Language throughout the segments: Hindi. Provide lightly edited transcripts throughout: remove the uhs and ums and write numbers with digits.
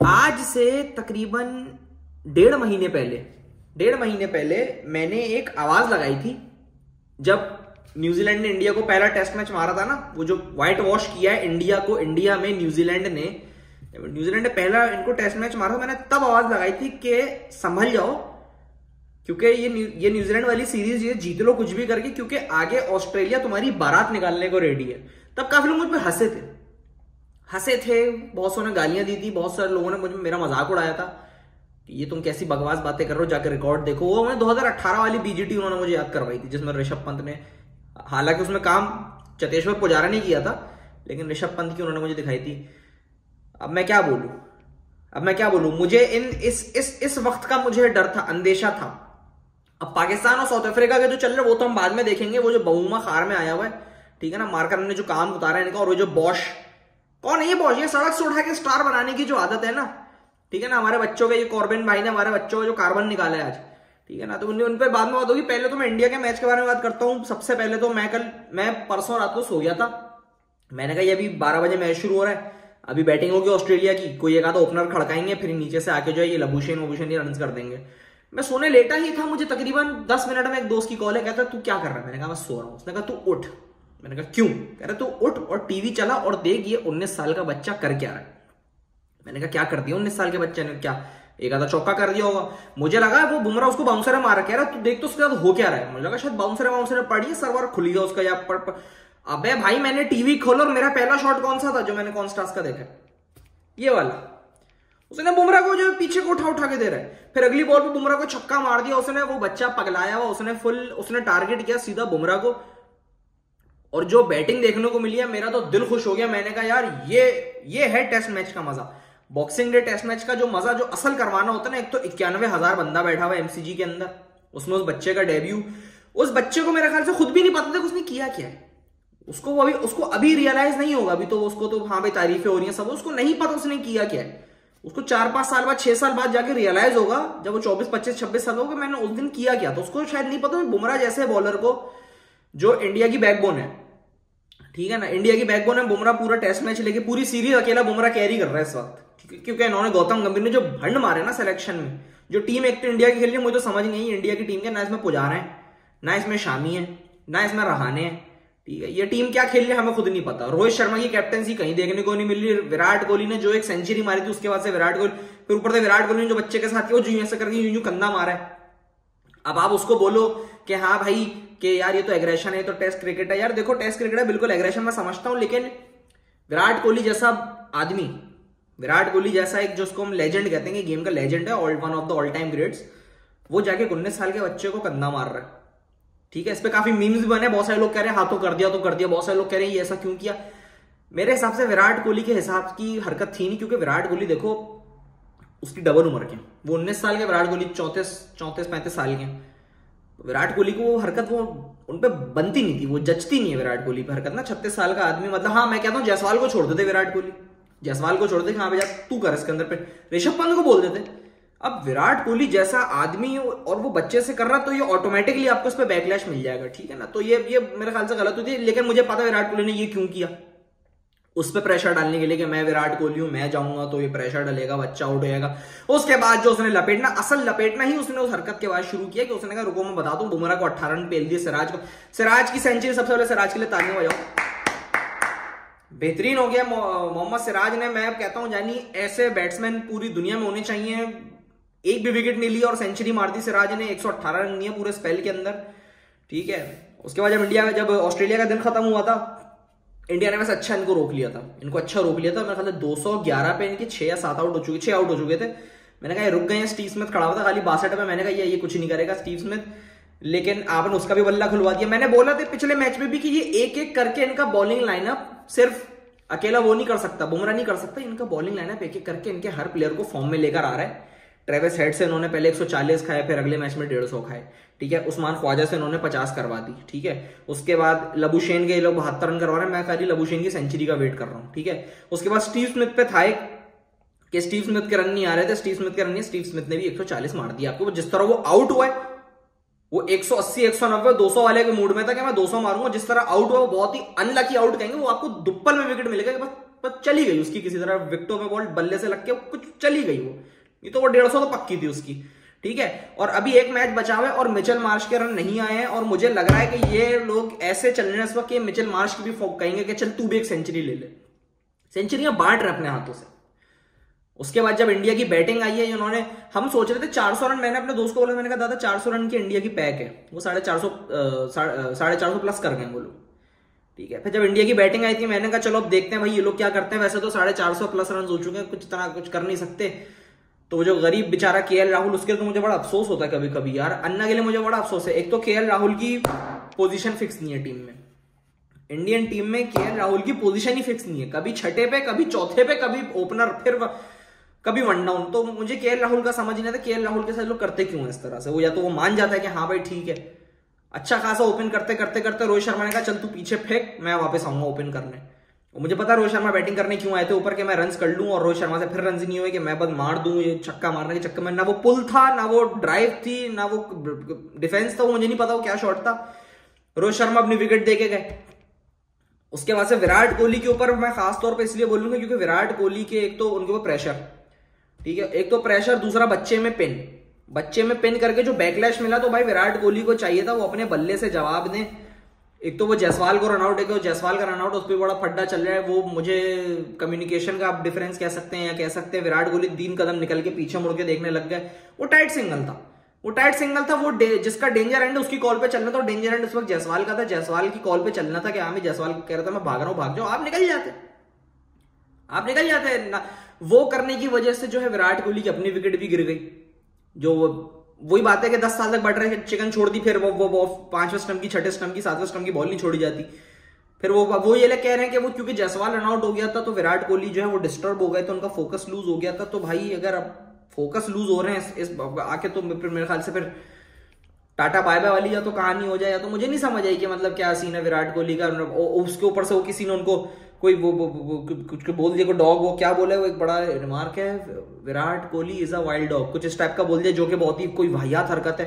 आज से तकरीबन 1.5 महीने पहले मैंने एक आवाज लगाई थी जब न्यूजीलैंड ने इंडिया को पहला टेस्ट मैच मारा था ना, वो जो व्हाइट वॉश किया है इंडिया को, इंडिया में न्यूजीलैंड ने पहला इनको टेस्ट मैच मारा था। मैंने तब आवाज लगाई थी कि संभल जाओ, क्योंकि ये न्यूजीलैंड वाली सीरीज ये जीत लो कुछ भी करके, क्योंकि आगे ऑस्ट्रेलिया तुम्हारी बारात निकालने को रेडी है। तब काफी लोग मुझ पर हंसे थे, बहुत सौ ने गालियां दी थी, बहुत सारे लोगों ने मेरा मजाक उड़ाया था कि ये तुम कैसी बकवास बातें कर रहे हो, जाकर रिकॉर्ड देखो। वो मैंने 2018 वाली बीजीटी उन्होंने मुझे याद करवाई थी, जिसमें ऋषभ पंत ने, हालांकि उसमें काम चतेश्वर पुजारा ने किया था, लेकिन ऋषभ पंत की उन्होंने मुझे दिखाई थी। अब मैं क्या बोलूं, मुझे इस वक्त का मुझे डर था, अंदेशा था। अब पाकिस्तान और साउथ अफ्रीका के जो चल रहे वो तो हम बाद में देखेंगे। वो जो बहुमा खार में आया हुआ है, ठीक है ना, मार्कर ने जो काम उतारा है इनका, और वो जो बॉश, कौन है ये बॉश? ये सड़क से उठा के स्टार बनाने की जो आदत है ना, ठीक है ना, हमारे बच्चों के, ये कॉर्बिन भाई ने हमारे बच्चों का जो कार्बन निकाला है आज, ठीक है ना, तो उन पे बाद में बात होगी। पहले तो मैं इंडिया के मैच के बारे में बात करता हूं। सबसे पहले तो मैं परसों रात को सो गया था। मैंने कहा ये अभी 12 बजे मैच शुरू हो रहा है, अभी बैटिंग होगी ऑस्ट्रेलिया की, कोई एक आधा ओपनर खड़काएंगे, फिर नीचे से आके जो है ये लबूशेन ये रन कर देंगे। मैं सोने लेटा ही था, मुझे तकरीबन 10 मिनट में एक दोस्त की कॉल है, कहता तू क्या कर रहा है? मैंने कहा मैं सो रहा हूं। उसने कहा तू उठ। मैंने कहा क्यों? कह रहा तू उठ और टीवी चला और देख ये 19 साल का बच्चा कर क्या रहा है। मैंने कहा क्या कर दिया 19 साल के बच्चे ने? क्या एक आधा चौका कर दिया होगा। मुझे लगा वो बुमराह उसको बाउंसर में मारा, कह रहा तू देख तो उसके बाद हो क्या रहा है। मुझे लगा शायद बाउंसर पड़ी, सर्वर खुल गया उसका या अबे भाई मैंने टीवी खोला और मेरा पहला शॉट कौन सा था जो मैंने कॉन्स्टास का देखा? ये वाला। उसने बुमराह को जो पीछे को उठा के दे रहा है, फिर अगली बॉल पे बुमराह को छक्का मार दिया उसने। वो बच्चा पगलाया हुआ, उसने टारगेट किया सीधा बुमराह को, और जो बैटिंग देखने को मिली है मेरा तो दिल खुश हो गया। मैंने कहा यार ये है टेस्ट मैच का मजा, बॉक्सिंग डे टेस्ट मैच का जो मजा, जो असल करवाना होता है ना। एक तो 91,000 बंदा बैठा हुआ एमसीजी के अंदर, उसमें उस बच्चे का डेब्यू, उस बच्चे को मेरे ख्याल से खुद भी नहीं पता था कि उसने किया क्या है। उसको अभी रियलाइज नहीं होगा, अभी तो उसको तो हाँ भाई तारीफें हो रही हैं सब, उसको नहीं पता उसने किया क्या है। उसको 4-5 साल बाद, 6 साल बाद जाके रियलाइज होगा, जब वो 24, 25, 26 साल होगा, मैंने उस दिन किया क्या। तो उसको शायद नहीं पता बुमराह जैसे बॉलर को, जो इंडिया की बैकबोन है, ठीक है ना, इंडिया की बैकबोन है, बुमराह पूरा टेस्ट मैच लेके पूरी सीरीज अकेला बुमराह कैरी कर रहा है इस वक्त, क्योंकि इन्होंने गौतम गंभीर ने जो भंड मारे ना सिलेक्शन में, जो टीम एक तो इंडिया की खेल रही है, मुझे तो समझ नहीं है इंडिया की टीम के, ना इसमें पुजारा है, ना इसमें शामी है, ना इसमें रहाने है, ठीक है। ये टीम क्या खेल रही है हमें खुद नहीं पता। रोहित शर्मा की कैप्टनसी कहीं देखने को नहीं मिल रही। विराट कोहली ने जो एक सेंचुरी मारी थी, उसके बाद से विराट कोहली, फिर ऊपर से विराट कोहली ने जो बच्चे के साथ वो जो ऐसे करके यूं कंधा मारा है। अब आप उसको बोलो कि हाँ भाई कि यार ये तो एग्रेशन है, तो टेस्ट क्रिकेट है। यार देखो टेस्ट क्रिकेट है, बिल्कुल एग्रेशन मैं समझता हूं, लेकिन विराट कोहली जैसा आदमी, विराट कोहली जैसा एक, जो उसको हम लेजेंड कहते हैं, गेम का लेजेंड है, one of the all time greats, वो जाके 19 साल के बच्चे को कंधा मार रहा है, ठीक है। इस पे काफी मीम्स भी बने, बहुत सारे लोग कह रहे हैं हाँ तो कर दिया, बहुत सारे लोग कह रहे हैं ये ऐसा क्यों किया। मेरे हिसाब से विराट कोहली के हिसाब की हरकत थी नहीं, क्योंकि विराट कोहली देखो उसकी डबल उम्र के, वो 19 साल के, विराट कोहली 34-35 साल के। विराट कोहली को वो हरकत वो उन पे बनती नहीं थी, वो जचती नहीं है विराट कोहली पे हरकत ना। 36 साल का आदमी, मतलब हाँ मैं कहता हूँ जायसवाल को छोड़ देते, विराट कोहली जायसवाल को छोड़ दे, हाँ भैया तू कर इसके अंदर पे, ऋषभ पंत को बोल देते। अब विराट कोहली जैसा आदमी और वो बच्चे से कर रहा, तो ये ऑटोमेटिकली आपको इस पे बैकलैश मिल जाएगा, ठीक है ना। तो ये मेरे ख्याल से गलत हुई थी, लेकिन मुझे पता विराट कोहली ने ये क्यों किया, उस पर प्रेशर डालने के लिए कि मैं विराट कोहली हूं, मैं जाऊंगा तो ये प्रेशर डालेगा, बच्चा आउट हो जाएगा। उसके बाद जो उसने लपेटना ही उसने उस हरकत के बाद शुरू किया कि उसने कहा रुको मैं बता दूं, बुमराह को 18 रन पेल दिए, सिराज की सेंचुरी, सबसे पहले सिराज के लिए तालियां बजाओ, बेहतरीन हो गया मोहम्मद सिराज ने। मैं कहता हूं जानी ऐसे बैट्समैन पूरी दुनिया में होने चाहिए। एक भी विकेट नहीं लिया और सेंचुरी मार दी सिराज ने, 118 रन लिए पूरे स्पेल के अंदर, ठीक है। उसके बाद जब ऑस्ट्रेलिया का दिन खत्म हुआ था, इंडिया ने वैसे अच्छा इनको रोक लिया था, मेरे ख्याल से 211 पे इनके 6 या 7 आउट हो चुके थे। मैंने कहा ये रुक गए हैं, स्टीव स्मिथ खड़ा हुआ था खाली 62 पे, मैंने कहा ये कुछ नहीं करेगा स्टीव स्मिथ, लेकिन आपने उसका भी बल्ला खुलवा दिया। मैंने बोला था पिछले मैच में भी कि ये एक करके इनका बॉलिंग लाइनअप, सिर्फ अकेला वो नहीं कर सकता, बुमराह नहीं कर सकता, इनका बॉलिंग लाइनअप एक करके इनके हर प्लेयर को फॉर्म में लेकर आ रहा है। ट्रेविस हेड से इन्होंने पहले 140 खाए, फिर अगले मैच में 150 खाए, ठीक है। उस्मान ख्वाजा से इन्होंने 50 करवा दी, ठीक है। उसके बाद लबूशेन के लोग 72 रन करवा रहे हैं, मैं खाली लबूशेन की सेंचुरी का वेट कर रहा हूं, ठीक है। उसके बाद स्टीव स्मिथ पे था कि स्टीव स्मिथ के रन नहीं आ रहे थे, स्टीव स्मिथ ने भी 140 मार दिया आपको। जिस तरह वो आउट हुआ है, वो 180, 190, 200 वाले के मूड में था कि मैं 200 मारूंगा। जिस तरह आउट हुआ वो बहुत ही अनलकी आउट कहेंगे, वो आपको दुप्पल में विकेट मिलेगा कि बस पर चली गई उसकी किसी तरह, विकेटों में बॉल बल्ले से लग के कुछ चली गई वो, ये तो वो 150 तो पक्की थी उसकी, ठीक है। और अभी एक मैच बचा हुआ है और मिचेल मार्श के रन नहीं आए हैं, और मुझे लग रहा है कि ये लोग ऐसे चल रहे हैं इस वक्त कि मिचेल मार्श की भी कहेंगे कि चल तू भी एक सेंचुरी ले ले, सेंचुरियां बांट रहे अपने हाथों से। उसके बाद जब इंडिया की बैटिंग आई है, इन्होंने, हम सोच रहे थे 400 रन, मैंने अपने दोस्त को बोला, मैंने कहा दादा 400 रन की इंडिया की पैक है, वो 450 प्लस कर गए वो लोग, ठीक है। फिर जब इंडिया की बैटिंग आई थी, मैंने कहा चलो अब देखते हैं भाई ये लोग क्या करते हैं, वैसे तो 450 प्लस रन हो चुके हैं, कुछ तरह कुछ कर नहीं सकते। तो वो जो गरीब बेचारा केएल राहुल, उसके तो मुझे बड़ा अफसोस होता है कभी कभी यार, अन्ना के लिए मुझे बड़ा अफसोस है। एक तो केएल राहुल की पोजीशन फिक्स नहीं है टीम में, इंडियन टीम में केएल राहुल की पोजीशन ही फिक्स नहीं है, कभी छठे पे, कभी चौथे पे, कभी ओपनर, फिर कभी वन डाउन। तो मुझे केएल राहुल का समझ नहीं आता केएल राहुल के साथ लोग करते क्यों है इस तरह से। वो या तो वो मान जाता है कि हाँ भाई ठीक है, अच्छा खासा ओपन करते करते करते रोहित शर्मा ने कहा चल तू पीछे फेंक, मैं वापस आऊंगा ओपन करने। और मुझे पता है रोहित शर्मा बैटिंग करने क्यों आए थे ऊपर, के मैं रन्स कर लूं, और रोहित शर्मा से फिर रन्स नहीं हुए कि मैं बस मार दूं, ये छक्का मारने के चक्कर में ना वो पुल था, ना वो ड्राइव थी, ना वो डिफेंस था, वो मुझे नहीं पता वो क्या शॉट था। रोहित शर्मा अपनी विकेट दे के गए। उसके बाद से विराट कोहली के ऊपर मैं खास तौर पर इसलिए बोलूंगा क्योंकि विराट कोहली के एक तो उनके ऊपर प्रेशर, ठीक है, एक तो प्रेशर, दूसरा बच्चे में पिन करके जो बैकलैश मिला, तो भाई विराट कोहली को चाहिए था वो अपने बल्ले से जवाब दें। एक तो वो जायसवाल को रनआउट है, जायसवाल का रनआउट उस पर बड़ा फड्डा चल रहा है, वो मुझे कम्युनिकेशन का आप डिफरेंस कह सकते हैं, या कह सकते हैं विराट कोहली 3 कदम निकल के पीछे मुड़ के देखने लग गए। वो टाइट सिंगल था, वो जिसका डेंजर एंड उसकी कॉल पे चलना था, डेंजर एंड उस वक्त जायसवाल का था, जायसवाल की कॉल पे चलना था कि हाँ, जायसवाल कह रहा था मैं भाग रहा हूं, भाग जाओ, आप निकल जाते ना। वो करने की वजह से जो है विराट कोहली की अपनी विकेट भी गिर गई। जो वही बात है कि 10 साल तक बढ़ रहे चिकन छोड़ दी, फिर वो 5वें स्टंप की, 6ठे स्टंप की, 7वें स्टंप की बॉल नहीं छोड़ी जाती। फिर वो ये कह रहे हैं कि वो क्योंकि जायसवाल रनआउट हो गया था तो विराट कोहली जो है वो डिस्टर्ब हो गए, तो उनका फोकस लूज हो गया था। तो भाई अगर अब फोकस लूज हो रहे हैं इस आके, तो मेरे ख्याल से फिर टाटा बाय बाय वाली या तो कहानी हो जाए, या तो मुझे नहीं समझ आई कि मतलब क्या सीन है विराट कोहली का। उसके ऊपर से वो किसी ने उनको कोई वो कुछ बोल दिया, डॉग, वो क्या बोले, वो एक बड़ा रिमार्क है, Virat Kohli is a wild dog, कुछ इस टाइप का बोल दिया, जो कि बहुत ही कोई वाहियात हरकत है।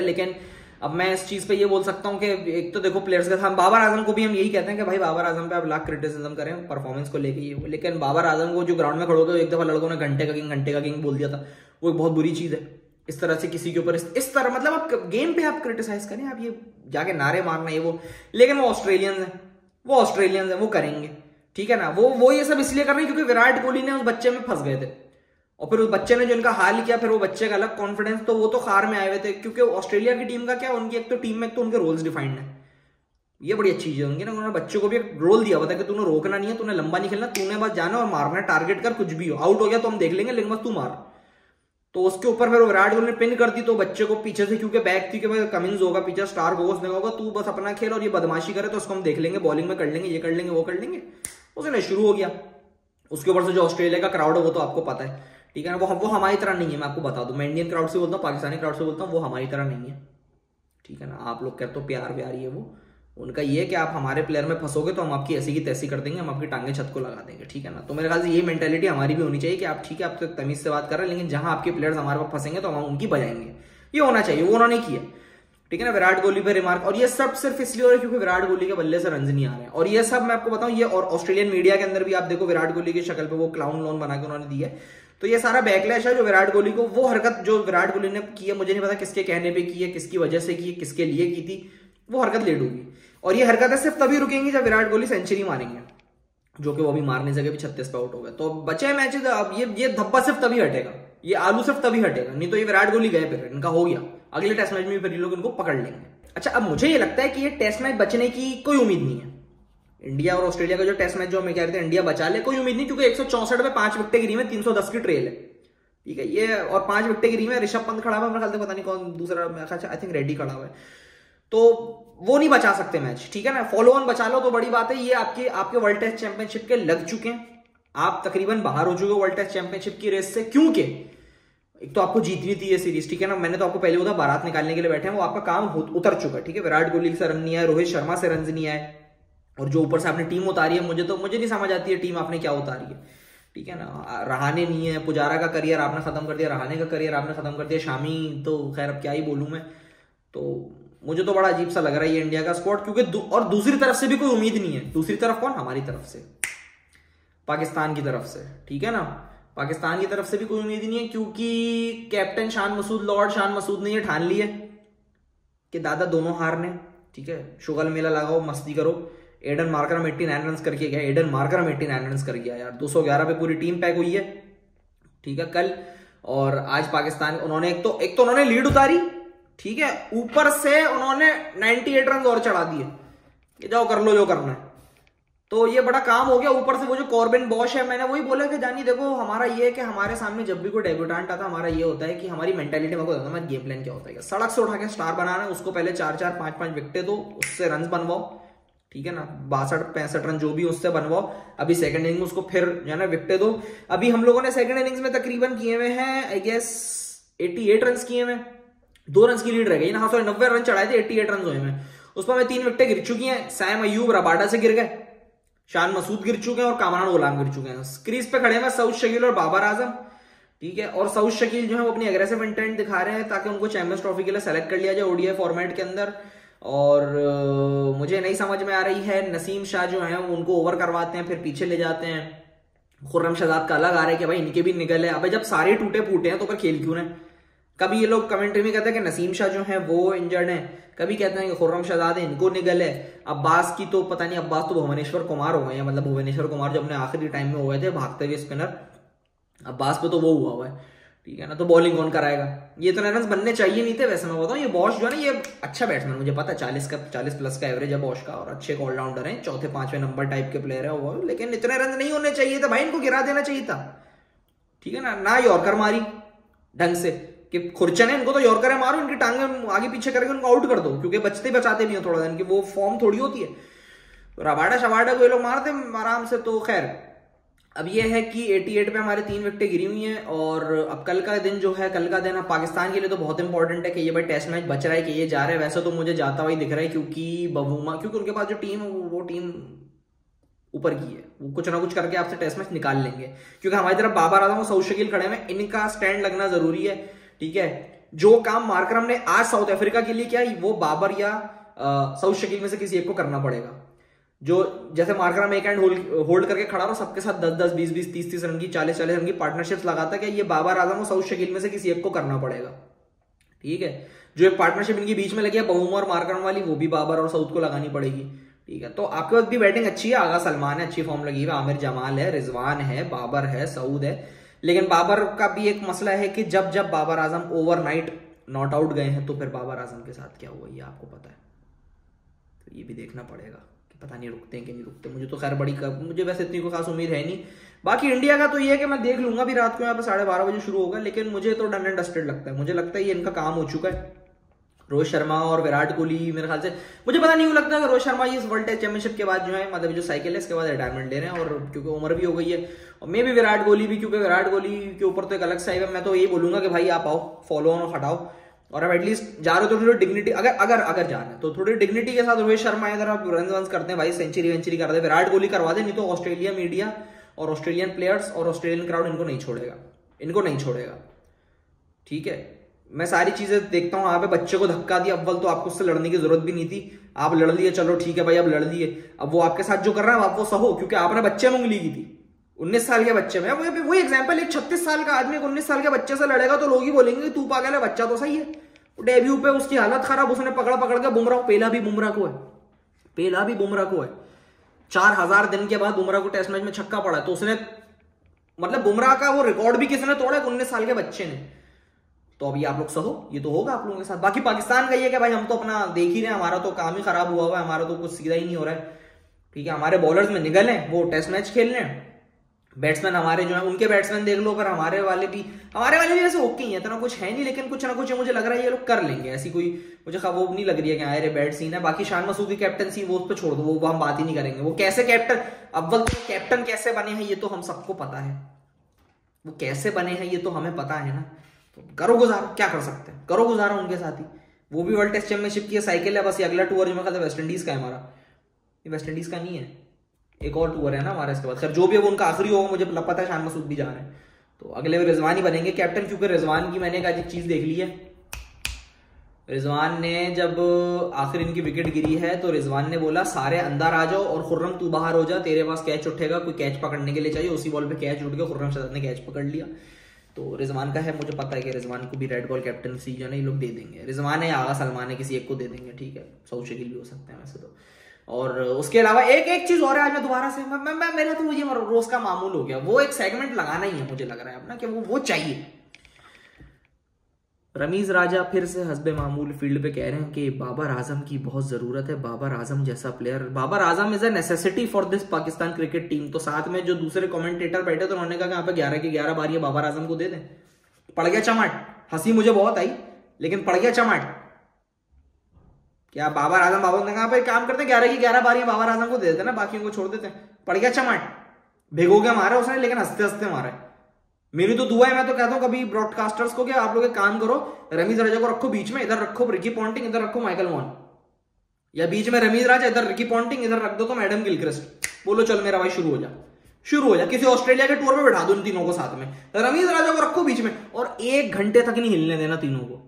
लेकिन अब मैं इस चीज पे ये बोल सकता हूँ कि एक तो देखो प्लेयर्स का, हम बाबर आजम को भी हम यही कहते हैं कि भाई बाबर आजम पे आप लाख क्रिटिसिज्म करें परफॉर्मेंस को लेके ये, लेकिन बाबर आजम को जो ग्राउंड में खड़े होकर एक दफा लड़कों ने घंटे का किंग बोल दिया था, वो एक बहुत बुरी चीज है। इस तरह से किसी के ऊपर इस तरह, मतलब आप गेम पे आप क्रिटिसाइज करें, आप ये जाके नारे मारना ये वो, लेकिन वो ऑस्ट्रेलियंस हैं, वो करेंगे, ठीक है ना। वो ये सब इसलिए कर रहे हैं क्योंकि विराट कोहली ने उस बच्चे में फंस गए थे, और फिर उस बच्चे ने जो इनका हाल किया, फिर वो बच्चे का अलग कॉन्फिडेंस, तो वो तो खार में आए हुए थे। क्योंकि ऑस्ट्रेलिया की टीम का क्या, उनकी एक तो टीम में एक तो उनके रोल्स डिफाइंड है, ये बड़ी अच्छी चीज है उनकी ना, उन्होंने बच्चों को भी एक रोल दिया हुआ था कि तूने रोकना नहीं है, तूने लंबा नहीं खेलना, तूने बस जाना और मारना, टारगेट कर, कुछ भी हो, आउट हो गया तो हम देख लेंगे, लेकिन बस तू मार। तो उसके ऊपर फिर विराट कोहली ने पिन कर दी, तो बच्चे को पीछे से, क्योंकि बैक थी कि भाई कमिंस होगा पीछे, स्टार होगा, उसने होगा, तू बस अपना खेल, और ये बदमाशी करे तो उसको हम देख लेंगे, बॉलिंग में कर लेंगे, ये कर लेंगे, वो कर लेंगे। उसने शुरू हो गया। उसके ऊपर से जो ऑस्ट्रेलिया का क्राउड है वो तो आपको पता है, ठीक है ना, वो हमारी तरह नहीं है, मैं आपको बता दूं, मैं इंडियन क्राउड से बोलता हूँ, पाकिस्तानी क्राउड से बोलता हूँ, वो हमारी तरह नहीं है, ठीक है ना। आप लोग कहते हो प्यार ये वो, उनका ये है कि आप हमारे प्लेयर में फंसोगे तो हम आपकी ऐसी की तैसी कर देंगे, हम आपकी टांगे छत को लगा देंगे, ठीक है ना। तो मेरे ख्याल से ये मेंटेलिटी हमारी भी होनी चाहिए कि आप ठीक है, आप तो तमीज से बात कर रहे हैं, लेकिन जहां आपके प्लेयर्स हमारे पास फंसेंगे तो हम उनकी बजाएंगे, ये होना चाहिए, वो उन्होंने किया, ठीक है ना। विराट कोहली पे रिमार्क, और ये सब सिर्फ इसलिए हो रहा है क्योंकि विराट कोहली के बल्ले से रन नहीं आ रहे हैं। और ये सब मैं आपको बताऊं, ये और ऑस्ट्रेलियन मीडिया के अंदर भी आप देखो विराट कोहली की शक्ल पे वो क्लाउन लोन बना के उन्होंने दिया है। तो ये सारा बैकलैश है जो विराट कोहली को, वो हरकत जो विराट कोहली ने की है, मुझे नहीं पता किसके कहने पे की है, किसकी वजह से की है, किसके लिए की थी, वो हरकत लेट होगी। और ये हरकतें सिर्फ तभी रुकेंगी जब विराट कोहली सेंचुरी मारेंगे, जो कि वो भी मार नहीं सके, भी 36 पे आउट हो गए। तो बचे मैचेस, अब ये धब्बा सिर्फ तभी हटेगा, ये आलू सिर्फ तभी हटेगा, नहीं तो ये विराट कोहली गए, फिर इनका हो गया, अगले टेस्ट मैच में फिर ये लोग इनको पकड़ लेंगे। अच्छा, अब मुझे ये लगता है कि ये टेस्ट मैच बचने की कोई उम्मीद नहीं है। इंडिया और ऑस्ट्रेलिया का जो टेस्ट मैच जो हमें कह रहे थे इंडिया बचा ले, कोई उम्मीद नहीं, क्योंकि 164 पे 5 विकेटें गिरी में 310 की ट्रेल है, ठीक है। ये और 5 विकेटें गिरी में ऋषभ पंत खड़ा हुआ है, मेरे ख्याल से पता नहीं कौन दूसरा, आई थिंक रेड्डी खड़ा हुआ है, तो वो नहीं बचा सकते मैच, ठीक है ना। फॉलो ऑन बचा लो तो बड़ी बात है। ये आपके वर्ल्ड टेस्ट चैंपियनशिप के लग चुके हैं, आप तकरीबन बाहर हो चुके हो वर्ल्ड टेस्ट चैंपियनशिप की रेस से, क्योंकि एक तो आपको जीतनी थी ये सीरीज, ठीक है ना। मैंने तो आपको पहले बोला बारात निकालने के लिए बैठे हैं, वो आपका काम उतर चुका है, ठीक है। विराट कोहली से रन नहीं आए, रोहित शर्मा से रन नहीं आए, और जो ऊपर से आपने टीम उतारी है, मुझे नहीं समझ आती है टीम आपने क्या उतारी है, ठीक है ना। रहाणे नहीं है, पुजारा का करियर आपने खत्म कर दिया, रहाणे का करियर आपने खत्म कर दिया, शामी तो खैर अब क्या ही बोलूं मैं, तो मुझे तो बड़ा अजीब सा लग रहा है ये इंडिया का स्क्वाड, क्योंकि और दूसरी तरफ से भी कोई उम्मीद नहीं है। दूसरी तरफ कौन? हमारी तरफ से, पाकिस्तान की तरफ से, ठीक है ना। पाकिस्तान की तरफ से भी कोई उम्मीद नहीं है, क्योंकि कैप्टन शान मसूद, लॉर्ड शान मसूद ने ये ठान लिया कि दादा दोनों हारने, ठीक है। शुगल मेला लगाओ, मस्ती करो। एडन मार्करम 89 रन करके गया, एडन मार्करम 89 रन कर गया यार। 211 पे पूरी टीम पैक हुई है, ठीक है, कल। और आज पाकिस्तान उन्होंने एक तो उन्होंने लीड उतारी, ठीक है, ऊपर से उन्होंने 98 रन और चढ़ा दिए कि जाओ कर लो जो करना है। तो ये बड़ा काम हो गया। ऊपर से वो जो कॉर्बिन बॉश है, मैंने वही बोला कि जानी देखो हमारा ये है कि हमारे सामने जब भी कोई डेब्यूटेंट आता है, हमारा ये होता है कि हमारी मेंटालिटी में हमारा गेम प्लान क्या होता है, सड़क से उठा के स्टार बनाना है, उसको पहले 4-4, 5-5 विकेटें दो, उससे रन बनवाओ, ठीक है ना, 62-65 रन जो भी उससे बनवाओ। अभी सेकंड इनिंग में उसको फिर जो है विकेटें दो। अभी हम लोगों ने सेकंड इनिंग्स में तकरीबन किए हुए हैं आई गेस 88 रन किए हुए, 2 रन की लीड रह गई ना, हाँ सॉरी 90 रन चढ़ाए थे, 88 रन हुए हैं। उसमें हमें 3 विकेटें गिर चुकी हैं। सैम अयूब रबाडा से गिर गए, शान मसूद गिर चुके हैं और कामरान गुलाम गिर चुके हैं। क्रीज पे खड़े हैं सऊद शकील और बाबर आजम, ठीक है। और सऊद शकील जो है वो अपनी एग्रेसिव इंटेंट दिखा रहे हैं ताकि उनको चैंपियंस ट्रॉफी के लिए सेलेक्ट कर लिया जाए ओडीआई फॉर्मेट के अंदर। और मुझे नहीं समझ में आ रही है, नसीम शाह जो है उनको ओवर करवाते हैं फिर पीछे ले जाते हैं। खुर्रम शहजाद का अलग आ रहा है कि भाई इनके भी निकल है। अबे जब सारे टूटे फूटे हैं तो फिर खेल क्यों ना। कभी ये लोग कमेंट्री में कहते हैं कि नसीम शाह जो है वो इंजर्ड है, कभी कहते हैं कि खुर्रम शहजाद है इनको निगल है। अब्बास की तो पता नहीं, अब्बास तो भुवनेश्वर कुमार हो गए हैं, मतलब भुवनेश्वर कुमार जो अपने आखिरी टाइम में हुए थे भागते हुए स्पिनर, अब्बास पे तो वो हुआ है, ठीक है ना। तो बॉलिंग कौन कराएगा? ये तो रन बनने चाहिए नहीं थे वैसे। मैं बताऊं ये बॉश जो है ना ये अच्छा बैट्समैन, मुझे पता है 40 प्लस का एवरेज है बॉश का और अच्छे ऑलराउंडर है, 4-5वें नंबर टाइप के प्लेयर है वो, लेकिन इतने रन नहीं होने चाहिए थे भाई, इनको गिरा देना चाहिए था, ठीक है ना। ना यॉर्कर मारी ढंग से कि खुरचन है, इनको तो यॉर्कर है मारो, इनकी टांगे आगे पीछे करके उनको आउट कर दो, क्योंकि बचते बचाते भी हो थोड़ा, इनकी वो फॉर्म थोड़ी होती है। तो रबाडा शबाडा को ये लोग मारते आराम से। तो खैर अब ये है कि 88 पे हमारे 3 विकेटें गिरी हुई हैं। और अब कल का दिन जो है, कल का दिन पाकिस्तान के लिए तो बहुत इंपॉर्टेंट है कि ये भाई टेस्ट मैच बच रहा है, कि ये जा रहे हैं। वैसे तो मुझे जाता हुआ ही दिख रहा है, क्योंकि बबूमा, क्योंकि उनके पास जो टीम है वो टीम ऊपर की है, वो कुछ ना कुछ करके आपसे टेस्ट मैच निकाल लेंगे। क्योंकि हमारी तरफ बाबर आजम और सऊद शकील खड़े हैं, इनका स्टैंड लगना जरूरी है, ठीक है। जो काम मार्करम ने आज साउथ अफ्रीका के लिए किया वो बाबर या सऊद शकील में से किसी एक को करना पड़ेगा। जो जैसे मार्करम एक एंड होल्ड करके खड़ा रहा, सबके साथ 10-10, 20-20, 30-30 रन की, 40-40 रन की पार्टनरशिप्स लगाता है, ये बाबर आजम और सऊद शकील में से किसी एक को करना पड़ेगा, ठीक है। जो एक पार्टनरशिप इनके बीच में लगी है बबूमा और मार्करम वाली, वो भी बाबर और सऊद को लगानी पड़ेगी, ठीक है। तो आपके पास भी बैटिंग अच्छी है, आगा सलमान है, अच्छी फॉर्म लगी हुई है, आमिर जमाल है, रिजवान है, बाबर है, सऊद है। लेकिन बाबर का भी एक मसला है कि जब जब Babar Azam overnight not out गए हैं तो फिर बाबर आजम के साथ क्या हुआ ये आपको पता है। तो ये भी देखना पड़ेगा कि पता नहीं रुकते हैं कि नहीं रुकते। मुझे तो खैर मुझे वैसे इतनी कोई खास उम्मीद है नहीं। बाकी इंडिया का तो ये है कि मैं देख लूंगा भी, रात को यहाँ पे 12:30 बजे शुरू होगा, लेकिन मुझे तो डन एंड डस्टेड लगता है। मुझे लगता है ये इनका काम हो चुका है। रोहित शर्मा और विराट कोहली मेरे ख्याल से, मुझे पता नहीं लगता कि रोहित शर्मा इस वर्ल्ड टेस्ट चैंपियनशिप के बाद जो है, मतलब जो साइकिल है इसके बाद रिटायरमेंट ले रहे हैं, और क्योंकि उम्र भी हो गई है। और मे भी विराट कोहली भी, क्योंकि विराट कोहली के ऊपर तो एक अलग साइड है। मैं तो यही बोलूंगा कि भाई आप आओ, फॉलो ऑन हटाओ, और अब एटलीस्ट जा रहे हो तो थोड़ी डिग्निटी, अगर जा रहे हैं तो थोड़ी डिग्निटी के साथ रोहित शर्मा इधर आप रन वंस करते हैं भाई, सेंचुरी कर दे, विराट कोहली करवा दे, नहीं तो ऑस्ट्रेलिया मीडिया और ऑस्ट्रेलियन प्लेयर्स और ऑस्ट्रेलियन क्राउड इनको नहीं छोड़ेगा, ठीक है। मैं सारी चीजें देखता हूं। यहाँ पे बच्चे को धक्का दिया, अव्वल तो आपको उससे लड़ने की जरूरत भी नहीं थी, आप लड़ लिए, चलो ठीक है भाई अब लड़ लिए। अब वो आपके साथ जो कर रहा है आप वो सहो, क्योंकि आपने बच्चे में उंगली की थी, 19 साल के बच्चे में। वही एग्जाम्पल, एक 36 साल का आदमी 19 साल के बच्चे से लड़ेगा तो लोग ही बोलेंगे तू पागल है, बच्चा तो सही है। डेब्यू पे उसकी हालत खराब, उसने पकड़ के बुमराह, पहला भी बुमराह को है 4000 दिन के बाद बुमराह को टेस्ट मैच में छक्का पड़ा, तो उसने, मतलब बुमराह का वो रिकॉर्ड भी किसने तोड़ा? 19 साल के बच्चे ने। तो अभी आप लोग सहो, ये तो होगा आप लोगों के साथ। बाकी पाकिस्तान का ये कि भाई हम तो अपना देख ही रहे हैं, हमारा तो काम ही खराब हुआ है, हमारा तो कुछ सीधा ही नहीं हो रहा है, ठीक है। हमारे बॉलर्स में निगल हैं, वो टेस्ट मैच खेल रहे हैं। बैट्समैन हमारे जो है, उनके बैट्समैन देख लो, पर हमारे वाले भी वैसे ओके ही है, इतना कुछ है नहीं, लेकिन कुछ ना कुछ मुझे लग रहा है ये लोग कर लेंगे। ऐसी कोई मुझे वो नहीं लग रही है कि अरे बैड सीन है। बाकी शान मसूद की कैप्टनसी वो उस पर छोड़ दो, वो हम बात ही नहीं करेंगे। वो कैसे कैप्टन, अव्वल कैप्टन कैसे बने हैं ये तो हम सबको पता है, वो कैसे बने हैं ये तो हमें पता है ना। तो करो गुजारा, क्या कर सकते हैं, करो गुजारा उनके साथ ही। वो भी वर्ल्ड टेस्ट चैंपियनशिप की साइकिल है, बस ये अगला टूर जो मैं कहता वेस्ट इंडीज का है हमारा, ये वेस्ट इंडीज का नहीं है, एक और टूर है ना हमारा इसके बाद। खैर जो भी है वो उनका आखिरी होगा, मुझे पता है शान मसूद भी जा रहे हैं, तो अगले रिजवान ही बनेंगे कैप्टन। क्योंकि रिजवान की मैंने एक चीज देख ली है, रिजवान ने जब आखिर इनकी विकेट गिरी है तो रिजवान ने बोला सारे अंदर आ जाओ और खुर्रम तू बाहर हो जा, तेरे पास कैच उठेगा, कोई कैच पकड़ने के लिए चाहिए। उसी बॉल पे कैच उठ गया, खुर्रम शहजाद ने कैच पकड़ लिया। तो रिजवान का है, मुझे पता है कि रिजवान को भी रेड बॉल कैप्टनसी जो है ये लोग दे देंगे। रिजवान है, आगा सलमान है, किसी एक को दे देंगे, ठीक है। सऊद शकील भी हो सकते हैं वैसे तो। और उसके अलावा एक चीज और है, आज मैं दोबारा से मेरा तो ये रोज का मामूल हो गया, वो एक सेगमेंट लगाना ही है मुझे लग रहा है अपना कि वो चाहिए। रमीज राजा फिर से हस्बे मामूल फील्ड पे कह रहे हैं कि बाबर आजम की बहुत जरूरत है, बाबर आजम जैसा player. Babar Azam is a necessity for this Pakistan cricket team. तो साथ में जो दूसरे कमेंटेटर बैठे तो उन्होंने कहा कि यहाँ पे 11 की 11 बारियां बाबर आजम को दे दें। पड़ गया चमाट, हंसी मुझे बहुत आई लेकिन पड़ गया चमाट। क्या बाबर आजम, बाबर ने कहा पे काम करते 11 की 11 बारियां बाबर आजम को दे देते ना, बाकियों को छोड़ देते हैं। पड़ गया चमाट, भिगो के मारा उसने, लेकिन हंसते हंसते मारा। मेरी तो दुआ है, मैं तो कहता हूं कभी ब्रॉडकास्टर्स को कि आप लोग एक काम करो, रमीज राजा को रखो बीच में, इधर रखो रिकी पॉन्टिंग, इधर रखो माइकल वॉन, या बीच में रमीज राजा, इधर रिकी पॉन्टिंग, इधर रख दो तो एडम गिलक्रिस्ट। बोलो चल मेरा भाई शुरू हो जा। किसी ऑस्ट्रेलिया के टूर पे बैठा दो इन तीनों को साथ में, रमीज राजा को रखो बीच में और 1 घंटे तक नहीं हिलने देना तीनों को।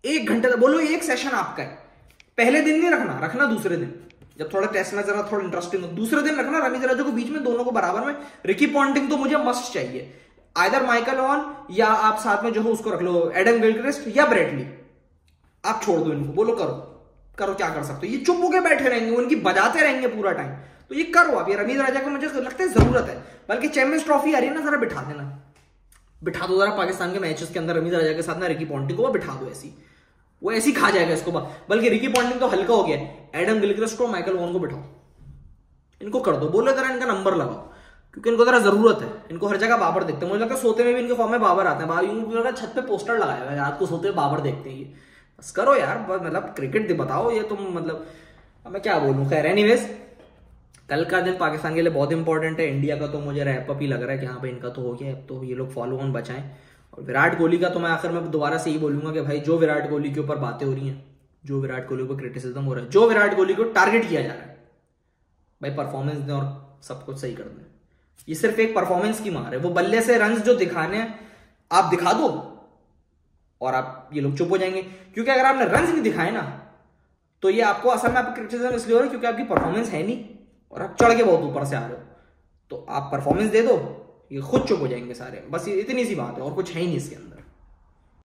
1 घंटे तक, बोलो एक सेशन आपका है। पहले दिन नहीं रखना दूसरे दिन, जब थोड़ा टेस्ट मैच जरा थोड़ा इंटरेस्टिंग हो, दूसरे दिन रखना रमीज राजा को बीच में, दोनों को बराबर में। रिकी पॉन्टिंग तो मुझे मस्ट चाहिए, आइदर माइकल वॉन या आप साथ में जो हो उसको रख लो, एडम गिलक्रिस्ट या ब्रेटली। आप छोड़ दो इनको, बोलो करो क्या कर सकते हो। ये चुप होके बैठे रहेंगे, उनकी बजाते रहेंगे पूरा टाइम, तो ये करो आप। ये रमीज राजा को मुझे लगता है जरूरत है, बल्कि चैंपियंस ट्रॉफी आ रही है ना, जरा बिठा देना, बिठा दो जरा पाकिस्तान के मैचेस के अंदर रमीज राजा के साथ ना रिकी पॉन्टिंग को बिठा दो, ऐसी वो ऐसी खा जाएगा इसको। बल्कि रिकी पॉन्टिंग तो हल्का हो गया, एडम गिलक्रिस्ट को माइकल वॉन को बिठाओ, इनको कर दो, बोलो जरा इनका नंबर लगाओ, क्योंकि इनको जरा जरूरत है। इनको हर जगह बाबर देखते हैं, मुझे लगता है सोते में भी इनके फॉर्म में बाबर आते हैं। छत पे पोस्टर लगाया हुआ है, रात को सोते हुए बाबर देखते हैं। बस करो यार, मतलब क्रिकेट बताओ ये तुम, मतलब मैं क्या बोलूं। खैर एनीवेज, कल का दिन पाकिस्तान के लिए बहुत इंपॉर्टेंट है। इंडिया का तो मुझे रैप अप ही लग रहा है कि हाँ भाई इनका तो हो गया, अब तो ये लोग फॉलो ऑन बचाएं। और विराट कोहली का तो मैं आखिर में दोबारा से ही बोलूंगा कि भाई जो विराट कोहली के ऊपर बातें हो रही हैं, जो विराट कोहली को क्रिटिसिज्म हो रहा है, जो विराट कोहली को टारगेट किया जा रहा है, भाई परफॉर्मेंस दें और सब कुछ सही कर दें। ये सिर्फ एक परफॉर्मेंस की मार है, वो बल्ले से रन्स जो दिखाने हैं आप दिखा दो और आप ये लोग चुप हो जाएंगे। क्योंकि अगर आपने रन्स नहीं दिखाए ना, तो ये आपको असल में आपको क्रिटिसिज्म इसलिए हो रहा है क्योंकि आपकी परफॉर्मेंस है नहीं और आप चढ़ के बहुत ऊपर से आ रहे हो। तो आप परफॉर्मेंस दे दो, ये खुद चुप हो जाएंगे सारे। बस इतनी सी बात है और कुछ है ही नहीं इसके अंदर।